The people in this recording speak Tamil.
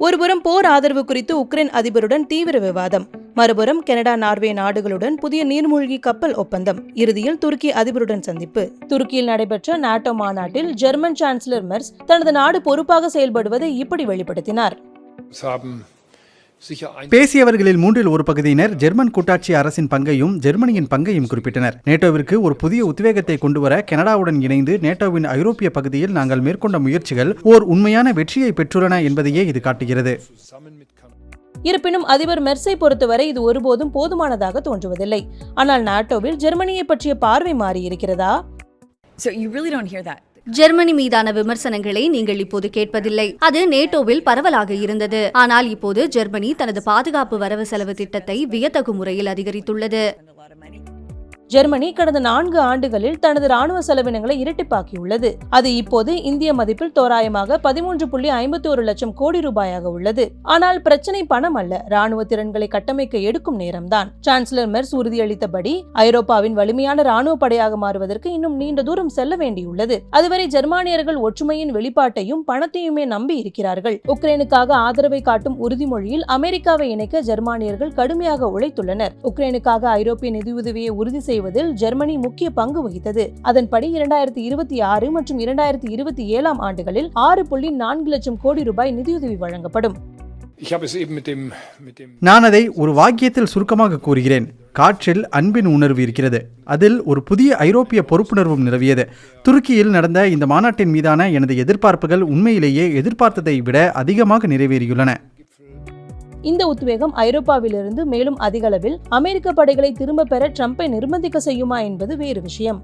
ஒருபுறம் போர் ஆதரவு குறித்து உக்ரைன் அதிபருடன் தீவிர விவாதம், மறுபுறம் கனடா நார்வே நாடுகளுடன் புதிய நீர்மூழ்கி கப்பல் ஒப்பந்தம், இறுதியில் துருக்கி அதிபருடன் சந்திப்பு. துருக்கியில் நடைபெற்ற நாட்டோ மாநாட்டில் ஜெர்மன் சான்சலர் மெர்ஸ் தனது நாடு பொறுப்பாக செயல்படுவதை இப்படி வெளிப்படுத்தினார். பேசியவர்களில் 1/3 பகுதியினர் ஜெர்மன் கூட்டாட்சி அரசின் பங்கையும் ஜெர்மனியின் பங்கையும் குறிப்பிட்டனர். நேட்டோவிற்கு ஒரு புதிய உத்வேகத்தை கொண்டுவர கனடாவுடன் இணைந்து நேட்டோவின் ஐரோப்பிய பகுதியில் நாங்கள் மேற்கொண்ட முயற்சிகள் ஓர் உண்மையான வெற்றியை பெற்றுள்ளன என்பதையே இது காட்டுகிறது. இருப்பினும் அதிபர் மெர்ஸை பொறுத்தவரை இது ஒருபோதும் போதுமானதாக தோன்றுவதில்லை. ஆனால் நாட்டோவில் ஜெர்மனியை பற்றிய பார்வை மாறியிருக்கிறதா? ஜெர்மனி மீதான விமர்சனங்களை நீங்கள் இப்போது கேட்பதில்லை. அது நேட்டோவில் பரவலாக இருந்தது. ஆனால் இப்போது ஜெர்மனி தனது பாதுகாப்பு வரவு செலவு திட்டத்தை வியத்தகு முறையில் அதிகரித்துள்ளது. ஜெர்மனி கடந்த 4 ஆண்டுகளில் தனது ராணுவ செலவினங்களை இரட்டிப்பாக்கியுள்ளது. அது இப்போது இந்திய மதிப்பில் தோராயமாக 13.51 லட்சம் கோடி ரூபாயாக உள்ளது. ஆனால் பிரச்சனை பணம் அல்ல, ராணுவ திறன்களை கட்டமைக்க எடுக்கும் நேரம்தான். சான்சலர் மெர்ஸ் உறுதியளித்தபடி ஐரோப்பாவின் வலிமையான ராணுவ படையாக மாறுவதற்கு இன்னும் நீண்ட தூரம் செல்ல வேண்டியுள்ளது. அதுவரை ஜெர்மானியர்கள் ஒற்றுமையின் வெளிப்பாட்டையும் பணத்தையுமே நம்பி இருக்கிறார்கள். உக்ரைனுக்காக ஆதரவை காட்டும் உறுதிமொழியில் அமெரிக்காவை இணைக்க ஜெர்மானியர்கள் கடுமையாக உழைத்துள்ளனர். உக்ரைனுக்காக ஐரோப்பிய நிதியுதவியை உறுதி செய்வதில் ஜெர்மனி முக்கிய பங்கு வகித்தது. அதன்படி 2026 மற்றும் 2027 ஆண்டுகளில் 6.4 லட்சம் கோடி ரூபாய் நிதியுதவி வழங்கப்படும். நான் அதை ஒரு வாக்கியத்தில் சுருக்கமாக கூறுகிறேன். காற்றில் அன்பின் உணர்வு இருக்கிறது. அதில் ஒரு புதிய ஐரோப்பிய பொறுப்புணர்வும் நிலவியது. துருக்கியில் நடந்த இந்த மாநாட்டின் மீதான எனது எதிர்பார்ப்புகள் உண்மையிலேயே எதிர்பார்த்ததை விட அதிகமாக நிறைவேறியுள்ளன. இந்த உத்வேகம் ஐரோப்பாவிலிருந்து மேலும் அதிகளவில் அமெரிக்க படைகளை திரும்ப பெற ட்ரம்பை நிர்பந்திக்க செய்யுமா என்பது வேறு விஷயம்.